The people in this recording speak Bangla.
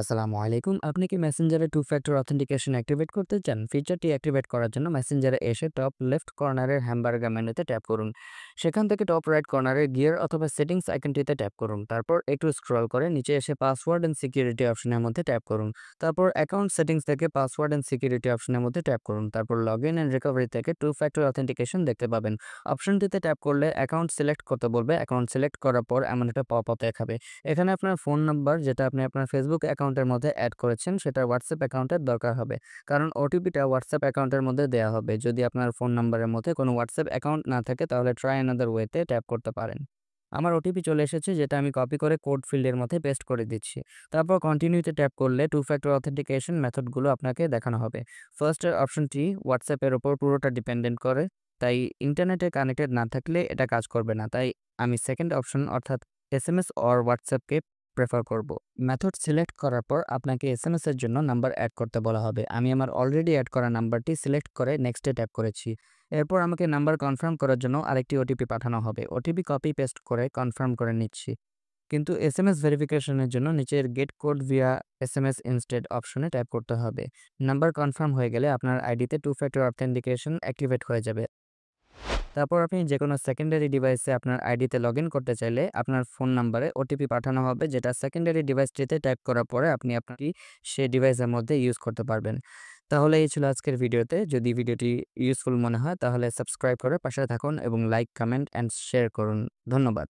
আসসালামু আলাইকুম। আপনি কি মেসেঞ্জারে টু ফ্যাক্টর অথেন্টিকেশন অ্যাক্টিভেট করতে চান? ফিচারটি অ্যাক্টিভেট করার জন্য মেসেঞ্জারে এসে টপ লেফট কর্নারের হ্যামবার্গার মেনুতে ট্যাপ করুন। সেখান থেকে টপ রাইট কর্নারের গিয়ার অথবা সেটিংস আইকনটিতে ট্যাপ করুন। তারপর একটু স্ক্রল করে নিচে এসে পাসওয়ার্ড অ্যান্ড সিকিউরিটি অপশনের মধ্যে ট্যাপ করুন। তারপর অ্যাকাউন্ট সেটিংস থেকে পাসওয়ার্ড অ্যান্ড সিকিউরিটি অপশনের মধ্যে ট্যাপ করুন। তারপর লগইন অ্যান্ড রিকভারি থেকে টু ফ্যাক্টর অথেন্টিকেশন দেখতে পাবেন। অপশনটিতে ট্যাপ করলে অ্যাকাউন্ট সিলেক্ট করতে বলবে। অ্যাকাউন্ট সিলেক্ট করার পর এমন একটা পপ আপ দেখাবে। এখানে আপনার ফোন নাম্বার যেটা আপনি আপনার ফেসবুক অ্যাকাউন্টের মধ্যে অ্যাড করেছেন সেটা হোয়াটসঅ্যাপ অ্যাকাউন্টের দরকার হবে। কারণ ওটিপিটা হোয়াটসঅ্যাপ অ্যাকাউন্টের মধ্যে দেয়া হবে। যদি আপনার ফোন নাম্বারের মধ্যে কোনো হোয়াটসঅ্যাপ অ্যাকাউন্ট না থাকে তাহলে ট্রাই অ্যানাদার ওয়েতে ট্যাপ করতে পারেন। আমার ওটিপি চলে এসেছে যেটা আমি কপি করে কোড ফিল্ডের মধ্যে পেস্ট করে দিচ্ছি। তারপর কন্টিনিউতে ট্যাপ করলে টু ফ্যাক্টর অথেন্টিকেশন মেথডগুলো আপনাকে দেখানো হবে। ফার্স্ট এর অপশনটি হোয়াটসঅ্যাপের উপর পুরোটা ডিপেন্ডেন্ট করে। তাই ইন্টারনেটে কানেক্টেড না থাকলে এটা কাজ করবে না। তাই আমি সেকেন্ড অপশন অর্থাৎ এসএমএস অর হোয়াটসঅ্যাপকে প্রেফার করব। মেথড সিলেক্ট করার পর আপনাকে এসএমএস এর জন্য নাম্বার অ্যাড করতে বলা হবে। আমি আমার অলরেডি অ্যাড করা নাম্বারটি সিলেক্ট করে নেক্সটে ট্যাপ করেছি। এরপর আমাকে নাম্বার কনফার্ম করার জন্য আরেকটি ওটিপি পাঠানো হবে। ওটিপি কপি পেস্ট করে কনফার্ম করে নিচ্ছি। কিন্তু এসএমএস ভেরিফিকেশনের জন্য নিচের gate code Villa SMS instead অপশনে ট্যাপ করতে হবে। নাম্বার কনফার্ম হয়ে গেলে আপনার আইডিতে টু ফ্যাক্টর অথেন্টিকেশন অ্যাক্টিভেট হয়ে যাবে। তারপর আপনি যেকোনো সেকেন্ডারি ডিভাইসে আপনার আইডিতে লগইন করতে চাইলে আপনার ফোন নাম্বারে ওটিপি পাঠানো হবে, যেটা সেকেন্ডারি ডিভাইসটিতে টাইপ করার পরে আপনি আপনারটি সেই ডিভাইসের মধ্যে ইউজ করতে পারবেন। তাহলে এই ছিল আজকের ভিডিওতে। যদি ভিডিওটি ইউজফুল মনে হয় তাহলে সাবস্ক্রাইব করে পাশে থাকুন এবং লাইক, কমেন্ট অ্যান্ড শেয়ার করুন। ধন্যবাদ।